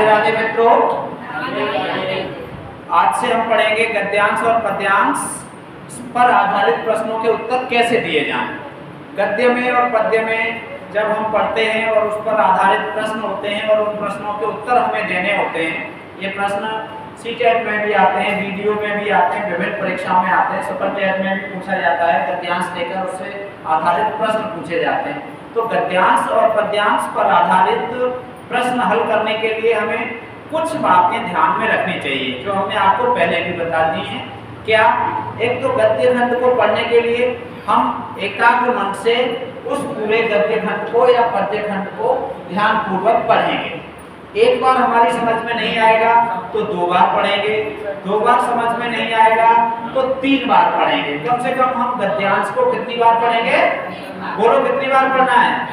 राधे राधे मित्रों, आज से हम पढ़ेंगे गद्यांश और पद्यांश पर आधारित प्रश्नों के उत्तर कैसे दिए जाएं। गद्य में और पद्य में जब हम पढ़ते हैं और उस पर आधारित प्रश्न होते हैं और उन प्रश्नों के उत्तर हमें देने होते हैं। ये प्रश्न सीटेट में भी आते हैं, वीडियो में भी आते हैं, विभिन्न परीक्षाओं में आते हैं, सुपर टेट में भी पूछा जाता है। गद्यांश लेकर उससे आधारित प्रश्न पूछे जाते हैं। तो गद्यांश और पद्यांश पर आधारित प्रश्न हल करने के लिए हमें कुछ बातें ध्यान में रखनी चाहिए, जो हमने आपको पहले भी बता दी हैं। क्या? एक तो गद्य खंड को पढ़ने के लिए हम एकाग्र मन से उस पूरे गद्य खंड को या पद्य खंड को ध्यान पूर्वक पढ़ेंगे। एक बार हमारी समझ में नहीं आएगा तो 2 बार पढ़ेंगे, 2 बार समझ में नहीं आएगा तो 3 बार पढ़ेंगे। कम से कम हम गद्यांश को कितनी बार पढ़ेंगे? बोलो, कितनी बार पढ़ना है?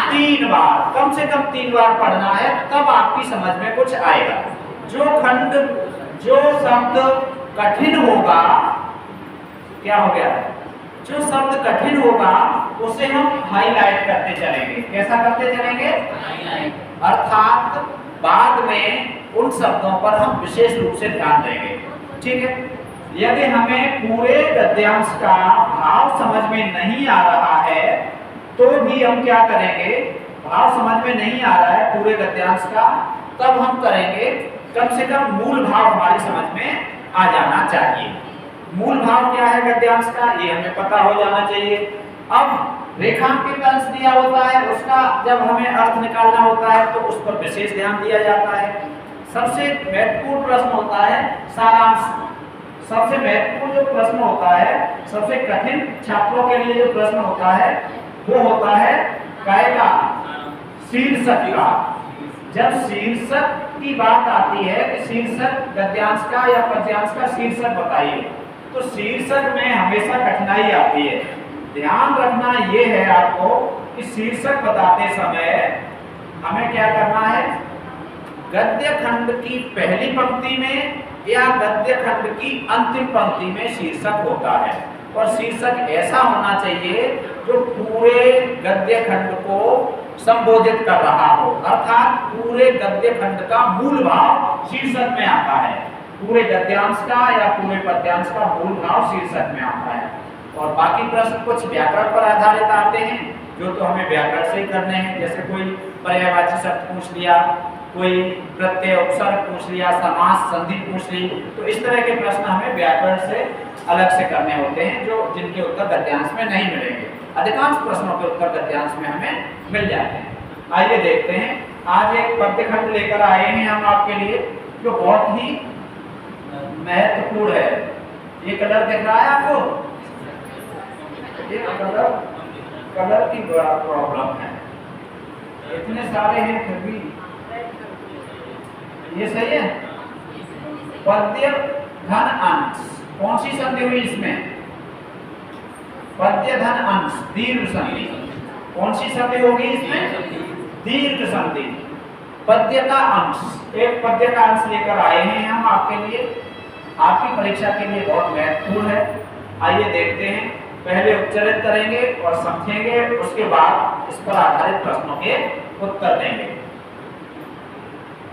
3 बार। कम से कम 3 बार पढ़ना है, तब आपकी समझ में कुछ आएगा। जो शब्द कठिन होगा, क्या हो गया? जो शब्द कठिन होगा उसे हम हाईलाइट करते चलेंगे। कैसा करते चलेंगे? अर्थात बाद में उन शब्दों पर हम विशेष रूप से ध्यान देंगे। ठीक है? यदि हमें पूरे गद्यांश का भाव समझ में नहीं आ रहा है तो भी हम क्या करेंगे? भाव समझ में नहीं आ रहा है पूरे गद्यांश का, तब हम करेंगे कम से कम मूल भाव हमारी समझ में आ जाना चाहिए। मूल भाव क्या है गद्यांश का, ये हमें पता हो जाना चाहिए। अब रेखांकित अंश दिया होता है, उसका जब हमें अर्थ निकालना होता है तो उस पर विशेष ध्यान दिया जाता है। सबसे महत्वपूर्ण प्रश्न होता है सारांश। सबसे महत्वपूर्ण जो प्रश्न होता है, सबसे कठिन छात्रों के लिए जो प्रश्न होता है वो होता है काय का? शीर्षक का। जब शीर्षक की बात आती है कि शीर्षक गद्यांश का या पद्यांश का शीर्षक बताइए, तो शीर्षक में हमेशा कठिनाई आती है। ध्यान रखना ये है आपको कि शीर्षक बताते समय हमें क्या करना है? गद्य खंड की पहली पंक्ति में या गद्य खंड की अंतिम पंक्ति में शीर्षक होता है, और शीर्षक ऐसा होना चाहिए जो पूरे गद्य खंड को संबोधित कर रहा हो। अर्थात पूरे गद्य खंड का मूल भाव शीर्षक में आता है। पूरे गद्यांश का या पूरे पद्यांश का मूल भाव शीर्षक में आता है। और बाकी प्रश्न कुछ व्याकरण पर आधारित आते हैं, जो तो हमें व्याकरण से ही करने हैं। जैसे कोई पर्यायवाची शब्द पूछ लिया, कोई प्रत्यय उपसर्ग पूछ लिया, समास संधि पूछ ली, तो इस तरह के प्रश्न हमें व्याकरण से अलग से करने होते हैं, जो जिनके उत्तर गद्यांश में नहीं मिलेंगे। अधिकांश प्रश्नों के उत्तर गद्यांश में हमें मिल जाते हैं। आइए देखते हैं। आज एक पद्य खंड लेकर आए हैं हम आपके लिए, जो बहुत ही महत्वपूर्ण है। ये कलर दिख रहा है आपको? ये कलर की बड़ा प्रॉब्लम है, इतने सारे हैं फिर भी। ये सही है? पद्य धन अंश, कौन सी संधि हुई इसमें? पद्य धन अंश, दीर्घ संधि। कौन सी संधि होगी इसमें? दीर्घ संधि। पद्य का अंश, एक पद्य का अंश लेकर आए हैं हम आपके लिए, आपकी परीक्षा के लिए बहुत महत्वपूर्ण है। आइए देखते हैं। पहले उच्चारित करेंगे और समझेंगे, उसके बाद इस पर आधारित प्रश्नों के उत्तर देंगे।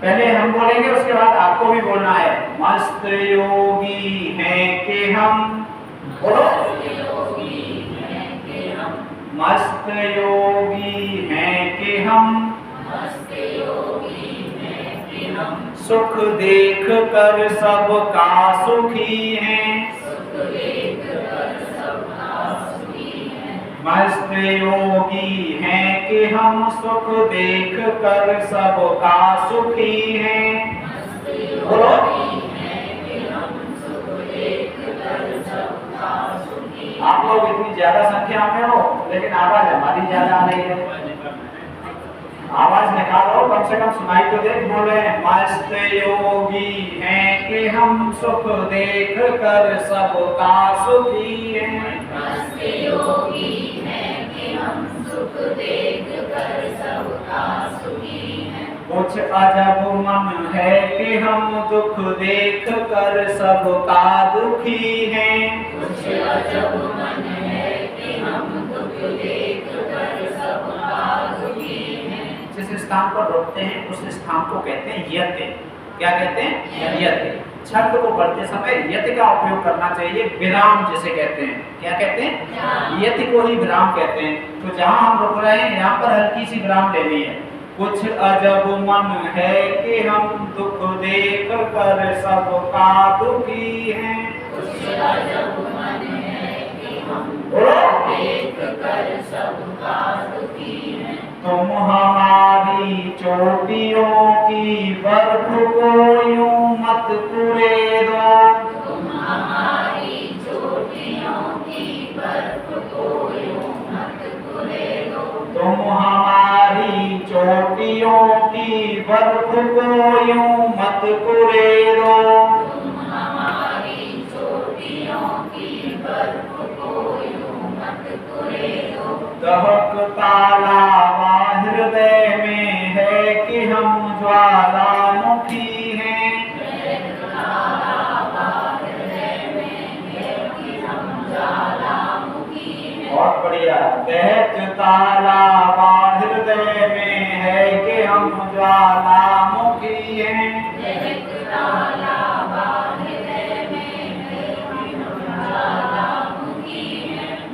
पहले हम बोलेंगे, उसके बाद आपको भी बोलना है। मस्त योगी हैं कि हम, बोलो, मस्त योगी हैं कि हम, सुख देख कर सबका सुखी हैं। मस्त योगी हैं कि हम, सुख देख कर सबका सुखी हैं। बोलो, आप लोग इतनी ज्यादा संख्या में हो, लेकिन आवाज हमारी ज्यादा आ रही है। आवाज निकालो, कम से कम सुनाई तो दे। बोले, मस्त योगी हैं कि हम, सुख देख कर सबका सुखी हैं। मस्त योगी हैं कि हम, सुख देख कर सबका सुखी हैं। कुछ अजब मन है कि हम, दुख देख कर सबका दुखी हैं। कुछ अजब मन है कि हम, दुख देख कर सबका दुखी हैं। जिस स्थान पर रुकते हैं उस स्थान को कहते हैं यति। क्या कहते हैं? यति। छंद को पढ़ते समय यति का उपयोग करना चाहिए, विराम जिसे कहते हैं। क्या कहते हैं? यति को ही विराम कहते हैं। तो जहां हम रुक रहे हैं यहाँ पर हल्की सी विराम लेनी है। कुछ अजब मन है कि हम दुख देख कर सबका दुखी हैं। कुछ अजब मन है कि हम दुख देख कर सबका दुखी हैं। तुम हमारी चोटियों की बर्फ को यूं मत कुरे दो। तुम हमारी चोटियों की बर्फ को यूं मत कुरे दो। तुम हमारी चोटियों की बर्फ को यूं मत कुरे दो। तुम हमारी चोटियों की बर्फ को यूं मत कुरे दो। दहकता लावा हृदय में है कि हम ज्वालामुखी हैं। बहुत बढ़िया। दहकता लावा हृदय में है कि हम ज्वालामुखी हैं।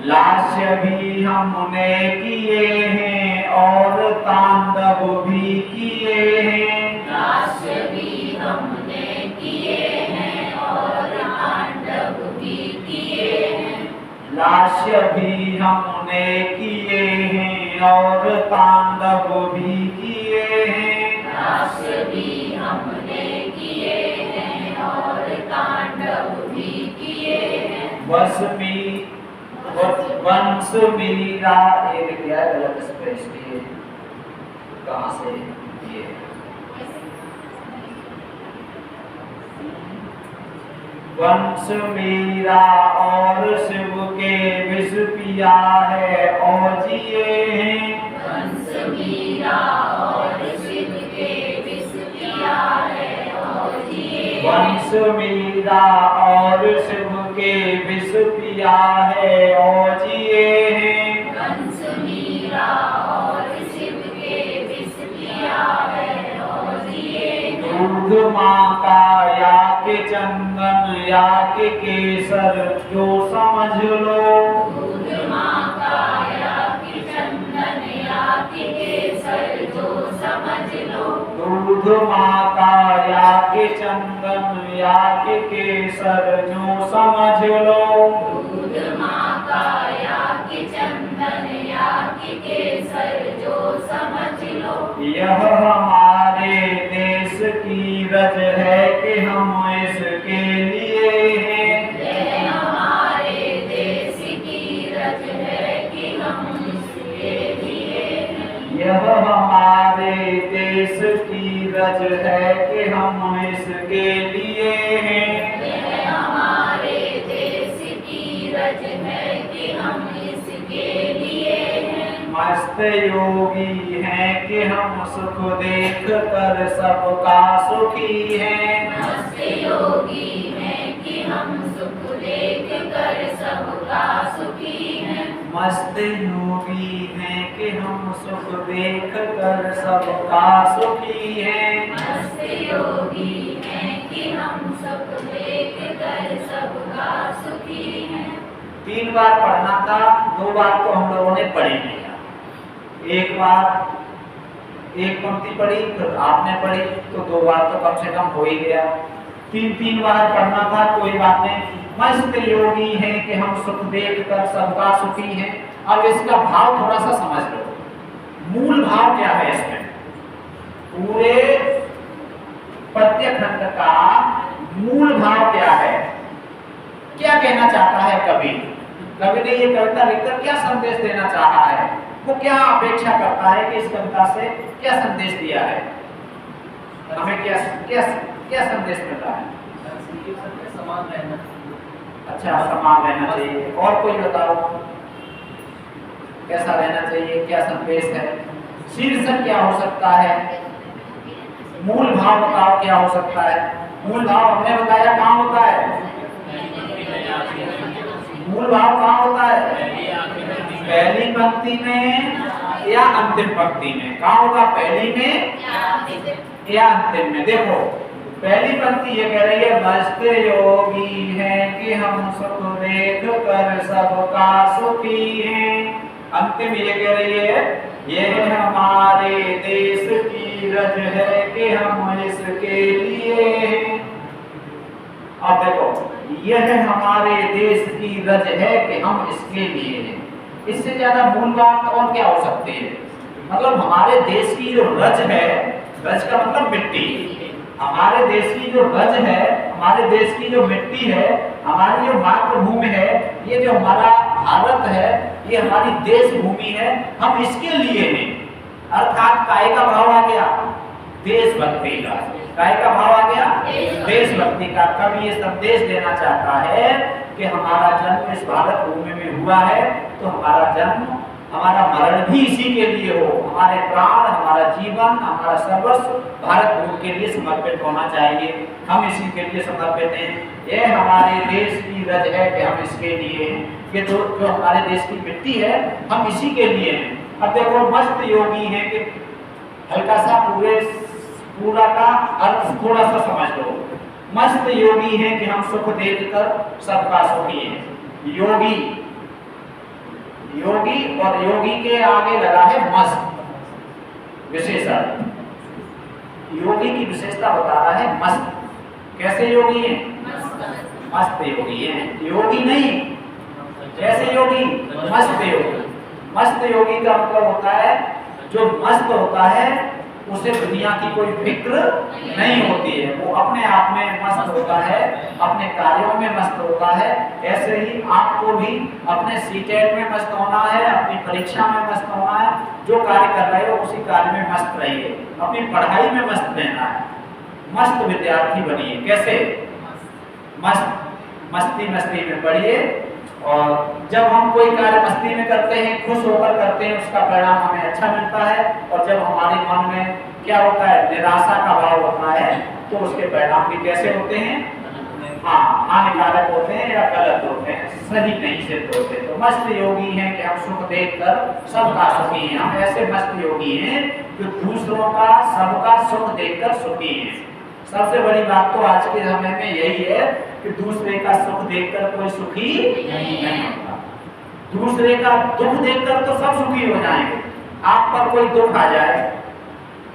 लास्य भी हमने किए हैं और तांडव भी किए हैं। लास्य भी हमने किए हैं और तांडव भी किए हैं। लास्य भी हमने किए हैं और तांडव भी किए हैं। लास्य भी हमने किए हैं और तांडव भी किए हैं। वंश मीरा एक क्या है गलत स्पेस लिए कहाँ से ये वंश मीरा और शिव के विष पिया है और जिए हैं। वंश मीरा और शिव के विष पिया है और जिए। वंश मीरा और शिव के विष पिया है और जिए हैं। वंश मीरा और शिव के विष पिया है और जिए। दूध माँ का या के चंदन या के केसर जो समझ लो। दूध माँ का या के चंदन या के केसर जो समझ लो। दूध माँ का या के चंदन या के केसर जो समझ लो। दूध माँ का या के चंदन या के केसर जो समझ लो। यह हमारे देश की रज है कि हम इसके लिए हैं। यह हमारे देश की रज है कि हम इसके लिए हैं। यह हमारे देश की रज है कि हम इसके लिए हैं। यह हमारे देश की रज है कि हम इसके लिए हैं। मस्त योगी हैं कि हम सुख देख कर सबका सुखी हैं। मस्त योगी हैं कि हम सुख देख कर सबका सुखी हैं। मस्त योगी हैं कि हम सुख देख कर सबका सुखी हैं। मस्त योगी हैं कि हम सुख देख कर सबका सुखी हैं। 3 बार पढ़ना था, 2 बार तो हम लोगों ने पढ़ी नहीं। एक बार एक पंक्ति पढ़ी फिर आपने पढ़ी तो 2 बार तो कम से कम हो ही गया। 3 बार पढ़ना था, कोई बात नहीं। मस्त योगी हैं कि हम सुख देख कर सबका सुखी हैं। अब इसका भाव थोड़ा सा समझ लो। मूल भाव क्या है इसमें? पूरे पद्य खंड का मूल भाव क्या है? क्या कहना चाहता है कवि? कवि ने ये कविता लिखकर क्या संदेश देना चाहा है? वो क्या अपेक्षा करता है कि इस कविता से क्या संदेश दिया है? हमें क्या क्या क्या संदेश मिलता है? समान रहना। अच्छा, समान रहना चाहिए। और कोई बताओ कैसा रहना चाहिए, क्या संदेश है? शीर्षक क्या हो सकता है? मूल भाव बताओ क्या हो सकता है? मूल भाव हमने बताया कहाँ होता है? मूल भाव कहाँ होता है? पहली पंक्ति में या अंतिम पंक्ति में? कहाँ होगा, पहली में या अंतिम में? देखो पहली पंक्ति ये कह रही है मस्त योगी हैं कि हम सुख देख कर सबका सुखी हैं। अंतिम ये कह रही है ये हमारे देश की रज है कि हम इसके लिए हैं। अब देखो यह हमारे देश की रज है कि हम इसके लिए हैं, इससे ज्यादा मूल बात और क्या हो सकती है? मतलब हमारे देश की जो रज है, रज का मतलब मिट्टी, हमारे देश की जो रज है, हमारे देश की जो मिट्टी है, हमारी जो मातृभूमि है, ये जो हमारा भारत है, ये हमारी देश भूमि है, हम इसके लिए हैं। अर्थात काय का भाव आ गया, देशभक्ति का। काय का भाव आ गया, देशभक्ति का। कवि ये संदेश देना चाहता है कि हमारा जन्म इस भारत भूमि में हुआ है तो हमारा जन्म, हमारा मरण भी इसी के लिए हो। हमारे प्राण, हमारा जीवन, हमारा सर्वस्व भारत भूमि के लिए समर्पित होना चाहिए। हम इसी के लिए समर्पित हैं। ये हमारे देश की रज है कि हम इसके लिए हैं। ये जो हमारे देश की मिट्टी है, हम इसी के लिए हैं। अब देखो मस्त योगी है कि हल्का सा पूरा का अर्थ थोड़ा सा समझ लो। मस्त योगी है कि हम सुख देखकर सबका सुखी हैं। योगी, योगी और योगी के आगे लगा है मस्त विशेषण। योगी की विशेषता बता रहा है मस्त। कैसे योगी है? मस्त योगी है, योगी नहीं, कैसे योगी? मस्त योगी। मस्त योगी का मतलब होता है जो मस्त होता है उसे दुनिया की कोई फिक्र नहीं होती है, वो अपने आप में मस्त होता है, अपने कार्यों में मस्त होता है। ऐसे ही आपको भी अपने सीटेट में मस्त होना है, अपनी परीक्षा में मस्त होना है, जो कार्य कर रहे हो उसी कार्य में मस्त रहिए, अपनी पढ़ाई में मस्त रहना है, मस्त विद्यार्थी बनिए। कैसे? मस्ती में पढ़िए, और जब हम कोई कार्य मस्ती में करते हैं, खुश होकर करते हैं, उसका परिणाम हमें अच्छा मिलता है। और जब हमारे मन में क्या होता है, निराशा का भाव होता है, तो उसके परिणाम भी कैसे होते हैं? हाँ, हानिकारक होते हैं या गलत होते हैं, सही नहीं सिद्ध होते। तो मस्त योगी हैं कि हम सुख देखकर सबका सुखी हैं। हम ऐसे मस्त योगी हैं जो दूसरों का, सबका सुख देखकर सुखी हैं। सबसे बड़ी बात तो आज के समय में यही है कि दूसरे का सुख देखकर कोई सुखी नहीं होता। दूसरे का दुख देखकर तो सब सुखी हो जाएंगे। आप पर कोई दुख आ जाए,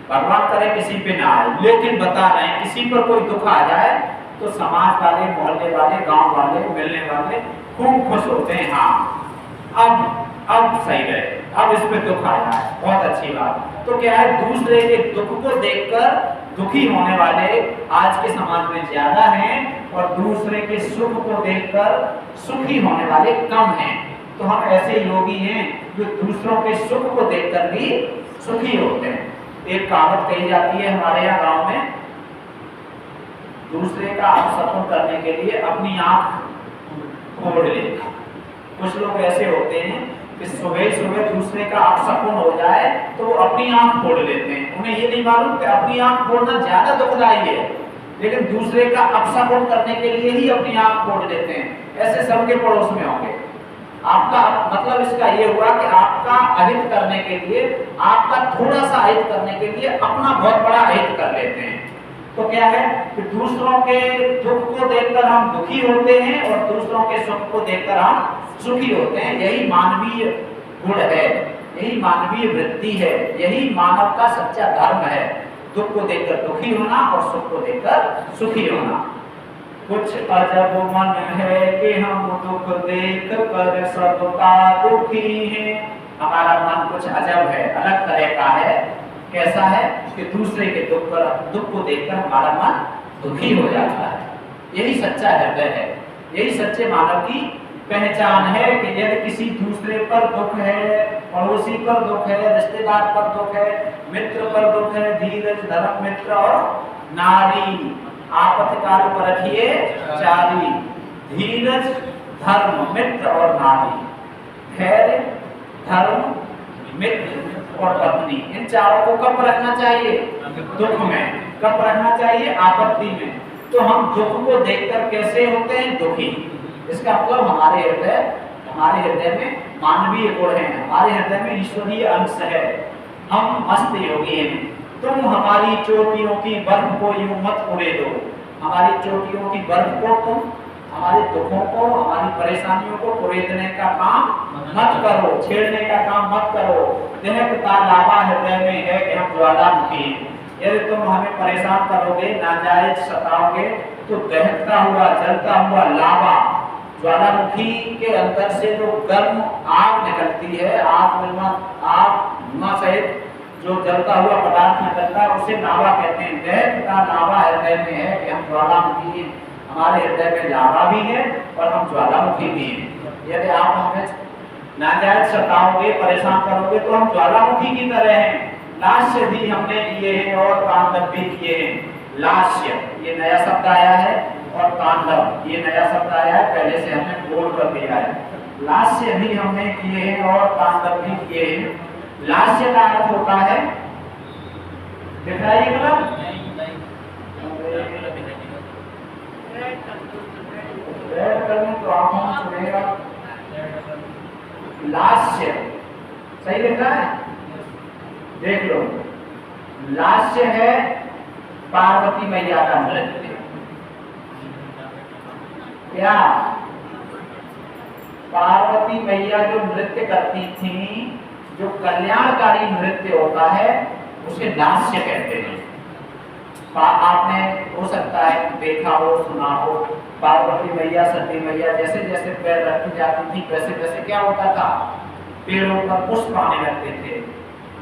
भगवान करे किसी पे ना आए, लेकिन बता रहे हैं किसी पर कोई दुख आ जाए तो समाज वाले, मोहल्ले वाले, गांव वाले, मिलने वाले खूब खुश होते हैं। हाँ, अब सही रहे, अब इस पे दुख आया है, बहुत अच्छी बात। तो क्या है, दूसरे के दुख को देखकर दुखी होने वाले आज के समाज में ज्यादा हैं और दूसरे के सुख को देखकर सुखी होने वाले कम हैं। तो हम ऐसे योगी हैं जो दूसरों के सुख को देखकर भी सुखी होते हैं। एक कहावत कही जाती है हमारे यहाँ गांव में, दूसरे का अपशकुन करने के लिए अपनी आंख फोड़ लेना। कुछ लोग ऐसे होते हैं कि सुबह दूसरे का अपशकुन हो जाए तो वो अपनी आंख फोड़ लेते हैं। उन्हें ये नहीं मालूम कि अपनी आंख फोड़ना ज्यादा दुखदायी है, लेकिन दूसरे का अपशकुन करने के लिए ही अपनी आंख फोड़ लेते हैं। ऐसे सबके पड़ोस में होंगे। आपका मतलब इसका ये हुआ कि आपका अहित करने के लिए, आपका थोड़ा सा अहित करने के लिए अपना बहुत बड़ा अहित कर लेते हैं। तो क्या है कि दूसरों के दुख को देखकर हम दुखी होते हैं और दूसरों के सुख को देखकर हम सुखी होते हैं। यही मानवीय गुण है, यही मानवीय वृत्ति है, यही मानव का सच्चा धर्म है। दुख को देखकर दुखी होना और सुख को देखकर सुखी होना। कुछ अजब मन है कि हम दुख देख कर सबका दुखी हैं। हमारा मन कुछ अजब है, अलग तरह का है। कैसा है कि दूसरे के दुख को देखकर हमारा मन दुखी हो जाता है। यही सच्चा हृदय है, यही सच्चे मानव की पहचान है कि यदि किसी दूसरे पर दुख है, पड़ोसी पर दुख है, रिश्तेदार पर दुख है, मित्र पर दुख है, धीरज धर्म मित्र और नारी आपत्काल पर रखिए चारी। धीरज धर्म मित्र और नारी, धैर्य धर्म मित्र और पत्नी, इन चारों को कब रखना चाहिए? दुख में। कब रखना चाहिए? आपत्ति में। तो हम दुख को देखकर कैसे होते हैं? दुखी। इसका मतलब हमारे हृदय में मानवीय गुण हैं, हमारे हृदय में ईश्वरीय अंश है, हम मस्त योगी हैं। तुम हमारी चोटियों की बर्फ को यूं मत उड़े दो, हमारी चोटियों की बर्फ को तुम हमारे दुखों को, हमारी परेशानियों को कुरेदने का काम मत करो, छेड़ने का काम मत करो। दहकता लावा हृदय में है कि हम ज्वालामुखी हैं। यदि तुम हमें परेशान करोगे, नाजायज सताओगे, तो दहकता हुआ, जलता हुआ लावा, ज्वालामुखी के अंदर से जो गर्म आग निकलती है, आग सहित जो जलता हुआ पदार्थ निकलता है, उसे लावा कहते हैं। दहकता लावा हृदय में है कि हम ज्वालामुखी हैं, हमारे हृदय में लावा भी है और हम ज्वालामुखी भी हैं। यदि आप हमें नाजायज सताओगे, परेशान करोगे, तो हम ज्वालामुखी की तरह हैं। लास्य भी हमने किए हैं और तांडव भी किए हैं। लास्य ये नया शब्द आया है और तांडव ये नया शब्द आया है, पहले से हमने बोल कर दिया है। लास्य भी हमने किए हैं और तांडव भी किए हैं। लास्य का अर्थ होता है, दिख रहा है ये कलर? रेड कलर तो आंखों में छुड़ेगा। लास्य सही दिख रहा है? देख लो, लास्य है पार्वती मैया का नृत्य। क्या पार्वती मैया जो नृत्य करती थी, जो कल्याणकारी नृत्य होता है, उसे लास्य कहते हैं। आपने हो सकता है देखा हो, सुना हो, पार्वती मैया, सती मैया जैसे जैसे पैर रखी जाती थी, वैसे वैसे क्या होता था, पेड़ों पर पुष्प आने लगते थे,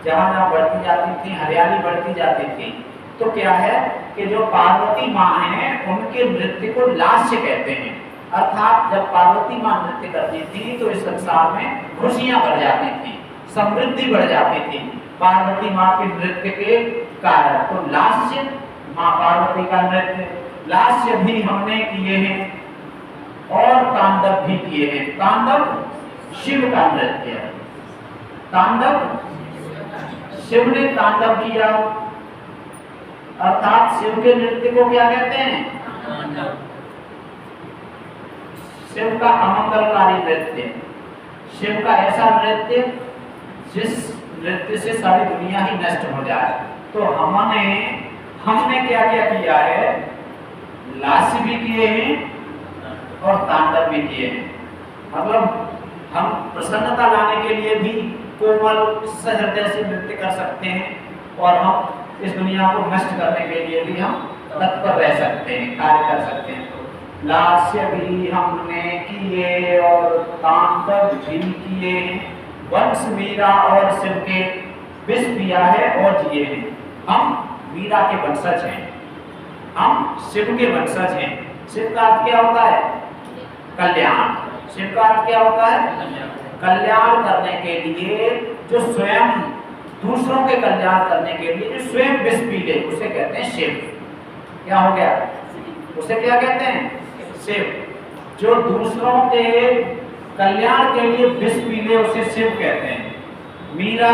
जहां जहां बढ़ती जाती थी हरियाली बढ़ती जाती थी। तो क्या है कि जो पार्वती माँ हैं, उनके नृत्य को लास्य कहते हैं। अर्थात जब पार्वती माँ नृत्य करती थी तो इस संसार में खुशियां बढ़ जाती थी, समृद्धि बढ़ जाती थी पार्वती माँ के नृत्य के कारण। तो लास्य माँ पार्वती का नृत्य, लास्य भी हमने किए हैं और तांडव भी किए हैं। तांडव शिव का नृत्य है। तांडव शिव ने तांडव किया, अर्थात शिव के नृत्य को क्या कहते हैं? शिव का अमंगलकारी नृत्य, शिव का ऐसा नृत्य जिस नृत्य से सारी दुनिया ही नष्ट हो जाए। तो हमने क्या क्या किया है? लास्य भी किए हैं और तांडव भी किए हैं। मतलब हम प्रसन्नता लाने के लिए भी कोमल सहृदय से नृत्य कर सकते हैं और हम इस दुनिया को नष्ट करने के लिए भी हम तत्पर रह सकते हैं, कार्य कर सकते हैं। तो लास्य भी हमने किए और तांडव भी किए हैं। वंश मीरा और शिव के विष पिया है और जिए हैं। हम मीरा के वंशज हैं, हम शिव के वंशज हैं। शिव का अर्थ क्या होता है? कल्याण। शिव का अर्थ क्या होता है? कल्याण करने के लिए जो स्वयं दूसरों के कल्याण करने के लिए जो स्वयं विष पी ले, उसे कहते हैं शिव। क्या हो गया? उसे क्या कहते हैं? शिव। जो दूसरों के कल्याण के लिए विष पी ले, उसे शिव कहते हैं। मीरा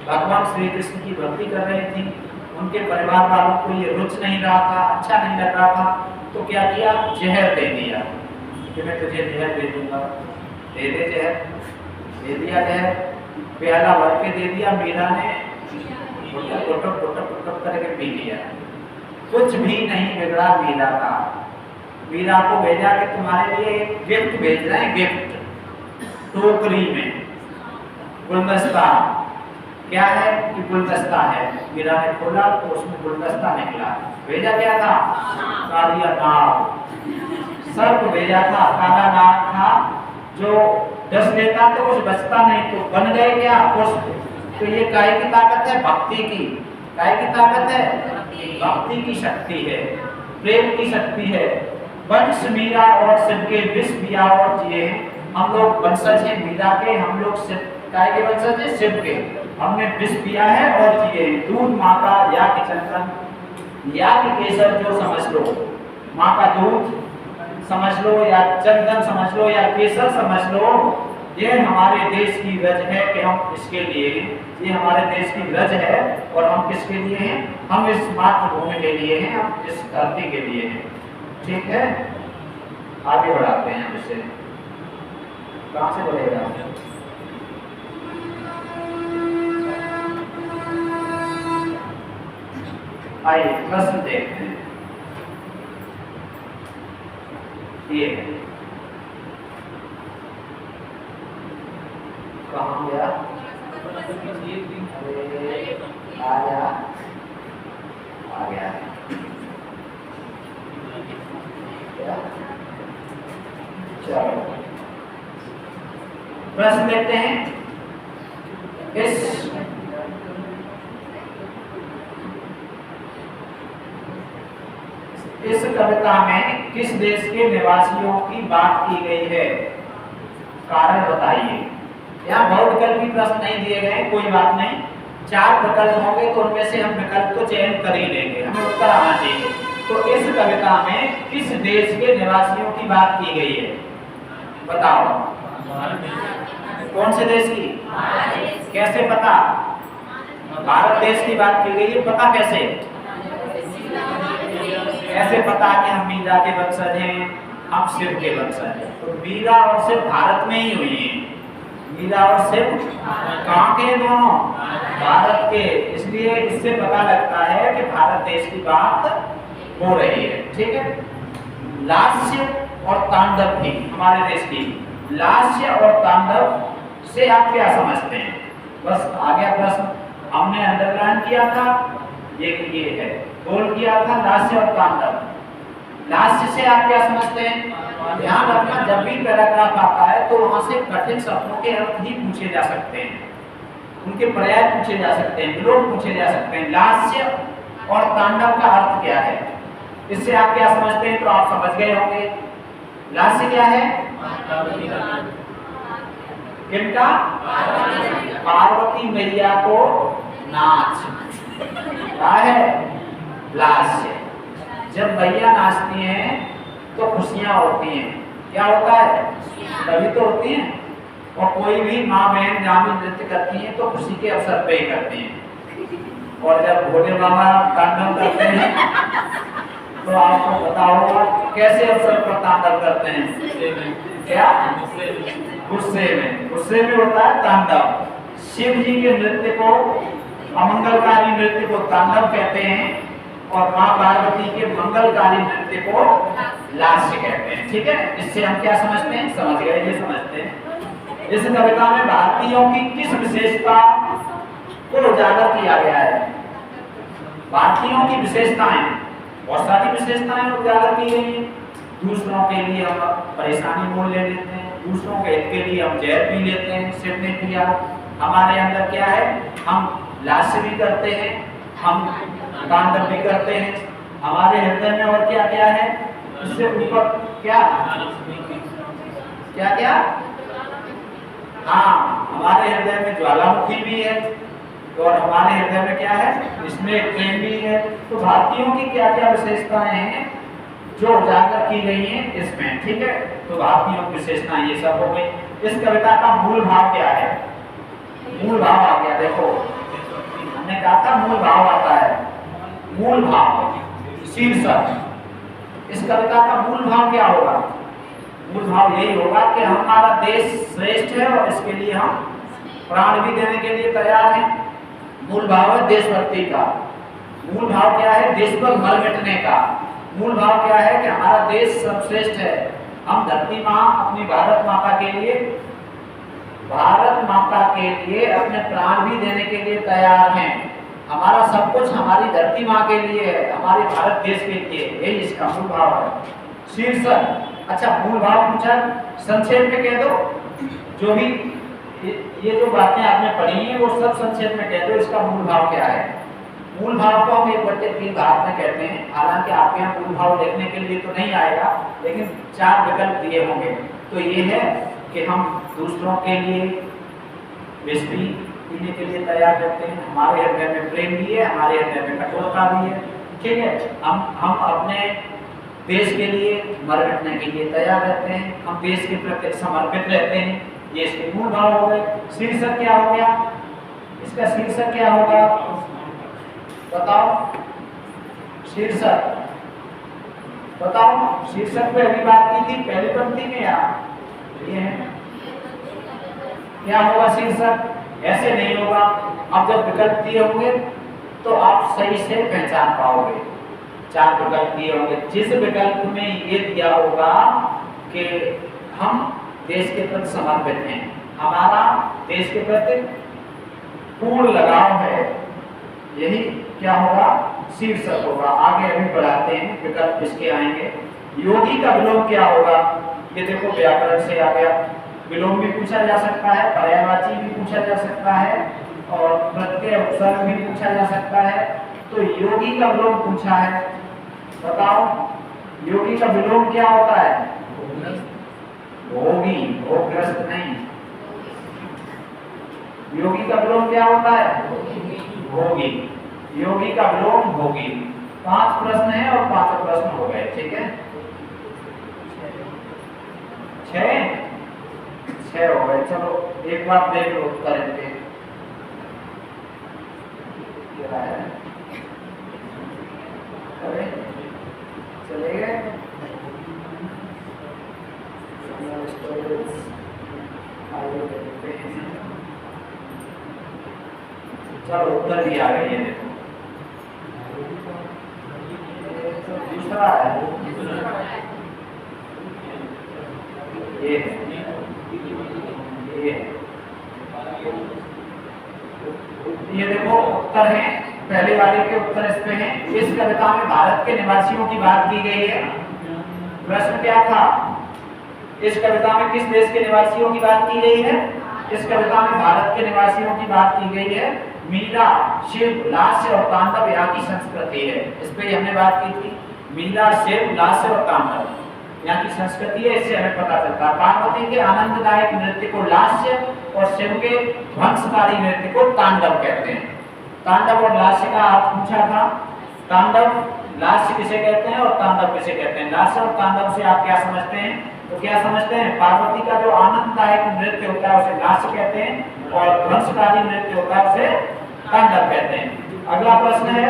भगवान श्री कृष्ण की भक्ति कर रही थी, उनके परिवार वालों को ये रुच नहीं रहा था, अच्छा नहीं लग रहा था, तो क्या किया? जहर दे दिया कि मैं तुझे जहर दे दूंगा। दे दे जहर, दे दिया जहर, प्याला भर के दे दिया। मीरा ने टुटक करके पी लिया। कुछ भी नहीं बिगड़ा मीरा का। मीरा को भेजा कि तुम्हारे लिए एक गिफ्ट भेज रहे हैं, गिफ्ट टोकरी में, गुलदस्ता। क्या है कि गुलदस्ता है। मीरा ने खोला तो उसमें गुलदस्ता निकला। भेजा क्या था? कालिया नाग, सर्प भेजा था, काला नाग था जो डस लेता तो कुछ बचता नहीं, तो बन गए क्या? पुष्प। तो ये काय की ताकत है? भक्ति की। काय की ताकत है? भक्ति की शक्ति है, प्रेम की शक्ति है। वंश मीरा और शिव के विष पिया और जिए हैं। हम लोग वंशज हैं मीरा के, हम लोग शिव काय के वंशज हैं? शिव के। हमने विष पिया है और जिए। दूध माँ का, या कि चंदन, या कि केसर, जो समझ लो, माँ का दूध समझ लो या चंदन समझ लो या केसर समझ लो, ये हमारे देश की रज है कि हम इसके लिए, ये हमारे देश की रज है। और हम किसके लिए हैं? हम इस मातृभूमि के लिए हैं, हम इस धरती के लिए हैं। ठीक है, आगे बढ़ाते हैं। इससे कहाँ से बढ़ेगा? आइए प्रश्न देखते हैं। ये कहाँ गया? आया आ गया। चलो प्रश्न देखते हैं। इस कविता में किस देश के निवासियों की बात की गई है? कारण बताइए। यहाँ बहुविकल्पी प्रश्न नहीं दिए गए, कोई बात नहीं। 4 विकल्प होंगे तो उनमें से हम विकल्प को चयन कर ही लेंगे, हमें उत्तर आना चाहिए। तो इस कविता में किस देश के निवासियों की बात की गई है? बताओ। कौन से देश की? कैसे पता? भारत देश की बात की गई है, पता कैसे? कैसे पता कि हम मीरा के वंशज हैं, हम शिव के वंशज हैं? तो मीरा और शिव भारत में ही हुई है। मीरा और शिव कहाँ के? दोनों भारत के। इसलिए इससे पता लगता है कि भारत देश की बात हो रही है। ठीक है। लास्य और तांडव भी हमारे देश की। लास्य और तांडव से आप क्या समझते हैं? बस आ गया प्रश्न, हमने अंडरलाइन किया था। ये है, बोल्ड किया था, लास्य और तांडव। लास्य से आप क्या समझते हैं? ध्यान रखना, जब भी पैराग्राफ आता है तो वहां से कठिन शब्दों के अर्थ ही पूछे जा सकते हैं, उनके पर्याय पूछे जा सकते हैं, विलोम पूछे जा सकते हैं। लास्य और तांडव का अर्थ क्या है, इससे आप क्या समझते हैं? तो आप समझ गए होंगे। लास्य क्या है? किनका? पार्वती मैया को नाच। क्या है? लास्य। जब मैया नाचती हैं तो खुशियां होती हैं। क्या होता है? तभी तो होती हैं। और कोई भी माँ बहन जहाँ भी नृत्य करती हैं तो खुशी के अवसर पे ही करती हैं। और जब भोले बाबा तांडव करते हैं तो आपको पता होगा कैसे अवसर पर तांडव करते हैं? क्या? गुस्से में। गुस्से में होता है तांडव। शिव जी के नृत्य को, अमंगलकारी नृत्य को तांडव कहते हैं और माँ पार्वती के मंगलकारी नृत्य को लास्य कहते हैं। ठीक है। इससे हम क्या समझते हैं? समझ गए? ये समझते हैं इस कविता में भारतीयों की किस विशेषता को उजागर किया गया है? भारतीयों की विशेषताएं, बहुत सारी विशेषताएं उजागर की गई हैं। दूसरों के लिए हम परेशानी मोल ले लेते हैं, दूसरों के हित के लिए हम जहर पी लेते हैं, शिव ने किया। हमारे अंदर क्या है? हम लास्य भी करते हैं, हम तांडव भी करते हैं। हमारे हृदय में और क्या क्या है? इससे ऊपर क्या क्या क्या? हाँ, हमारे हृदय में ज्वालामुखी भी है और हमारे हृदय में क्या है? इसमें प्रेम भी है। तो भारतीयों की क्या क्या विशेषताएं हैं जो उजागर की गई हैं इसमें? ठीक है। तो भारतीयों की विशेषताएं ये सब हो गई। इस कविता का मूल भाव क्या है? मूल भाव आ गया। देखो, हमने कहा था मूल भाव आता है। मूल भाव, शीर्षक। इस कविता का मूल भाव क्या होगा? मूल भाव यही होगा कि हमारा देश श्रेष्ठ है और इसके लिए हम प्राण भी देने के लिए तैयार हैं। मूल भाव है देशभक्ति का। मूल भाव क्या है? देश पर मर मिटने का। मूल भाव क्या है कि हमारा देश सर्वश्रेष्ठ है। हम धरती माँ, अपनी भारत माता के लिए, भारत माता के लिए अपने प्राण भी देने के लिए तैयार हैं। हमारा सब कुछ हमारी धरती माँ के लिए है, हमारे भारत देश के लिए। यही इसका मूल भाव है। शीर्षक। अच्छा, मूल भाव पूछा, संक्षेप में कह दो। जो भी ये जो बातें आपने पढ़ी हैं वो सब संक्षेप में कह दो, इसका मूल भाव क्या है? मूल भाव को हम 1/3 भाग में कहते हैं। हालांकि आपके यहाँ मूल भाव देखने के लिए तो नहीं आएगा, लेकिन 4 विकल्प दिए होंगे। तो ये है कि हम दूसरों के लिए विष भी पीने के लिए तैयार रहते हैं, हमारे हृदय में प्रेम भी है, हमारे हृदय में कठोरता भी है। ठीक है। हम अपने देश के लिए मर मिटने के लिए तैयार रहते हैं, हम देश के प्रति समर्पित रहते हैं। ये इसके मूल भाव हो गए। शीर्षक क्या हो गया? इसका शीर्षक क्या होगा? बताओ। शीर्षक बताओ। शीर्षक पे अभी बात की थी पहली पंक्ति में। ये है क्या होगा शीर्षक? ऐसे नहीं होगा। अब जब विकल्प दिए होंगे तो आप सही से पहचान पाओगे। 4 विकल्प दिए होंगे, जिस विकल्प में ये दिया होगा कि हम देश के प्रति समर्पित हैं, हमारा देश के प्रति पूर्ण लगाव है, यही क्या होगा, शीर्षक होगा। आगे अभी बढ़ाते हैं, विकल्प किसके आएंगे। योगी का विलोम क्या होगा, ये देखो व्याकरण से आ गया। विलोम भी पूछा जा सकता है, पर्यायवाची भी पूछा जा सकता है और प्रत्यय उपसर्ग भी पूछा जा सकता है। तो योगी का विलोम पूछा है, बताओ योगी का विलोम क्या होता है। भोगी, भोगग्रस्त नहीं। योगी का विलोम क्या होता है, भोगी। योगी का विलोम भोगी। 5 प्रश्न है और 5 प्रश्न हो गए, ठीक है। 6 हो गए। चलो एक बार देख लो उत्तर इनके क्या है। चले गए। चलो उत्तर भी आ गए, ये देखो। दूसरा है ये देखो उत्तर है, पहले वाले के उत्तर इस पे हैं। इस कविता में भारत के निवासियों की बात की गई है। प्रश्न क्या था, इस कविता में किस देश के निवासियों की बात की गई है। इस कविता में भारत के निवासियों की बात की गई है। मीरा, शिव, लास्य और तांडव यहाँ की संस्कृति है। इस पे हमने बात की थी। मीरा, शिव, लास्य और तांडव यहाँ की संस्कृति है, इससे हमें पता चलता है। पार्वती के आनंददायक नृत्य को लास्य और शिव के ध्वंसकारी नृत्य को तांडव कहते हैं। तांडव और लास्य का अर्थ पूछा था। तांडव, लास्य किसे कहते हैं और तांडव किसे कहते हैं। लास्य और तांडव से आप क्या समझते हैं, तो क्या समझते हैं, पार्वती का जो आनंददायक नृत्य होता है उसे लास्य कहते हैं और ध्वंसकारी नृत्य होता है उसे तांडव कहते हैं। अगला प्रश्न है,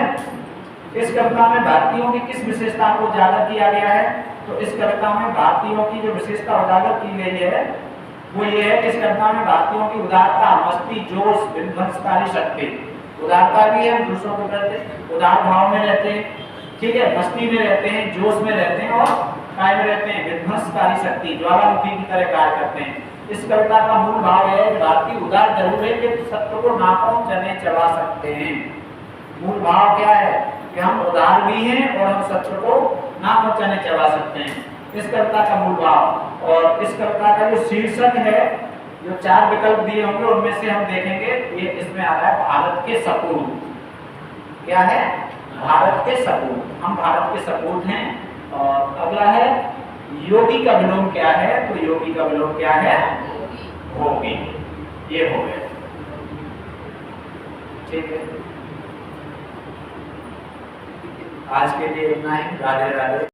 इस कविता में भारतीयों की किस विशेषता को उजागर किया गया है। तो इस कविता में भारतीयों की जो विशेषता उजागर की गई है वो ये है कि इस कविता में भारतीयों की उदारता, मस्ती, जोश, विध्वंसकारी शक्ति। उदारता भी है, दूसरों के प्रति उदार भाव में रहते हैं, ठीक है, मस्ती में रहते हैं, जोश में रहते हैं और काय में रहते हैं, विध्वंसकारी शक्ति, ज्वालामुखी की तरह कार्य करते हैं। इस कविता का मूल भाव है भारतीय उदार जरूर है कि शत्रु को नाकों चने चबा सकते हैं। मूल भाव क्या है कि हम उदार भी हैं और हम शत्रु को नाकों चने चबा सकते हैं। इस कविता का मूल भाव। और इस कविता का जो शीर्षक है, जो 4 विकल्प दिए होंगे उनमें से हम देखेंगे, ये इसमें आ रहा है भारत के सपूत। क्या है, भारत के सपूत। हम भारत के सपूत हैं। और अगला है योगी का विलोम क्या है, तो योगी का विलोम क्या है, भोगी। ये हो गया, ठीक है। आज के लिए इतना ही। राधे राधे।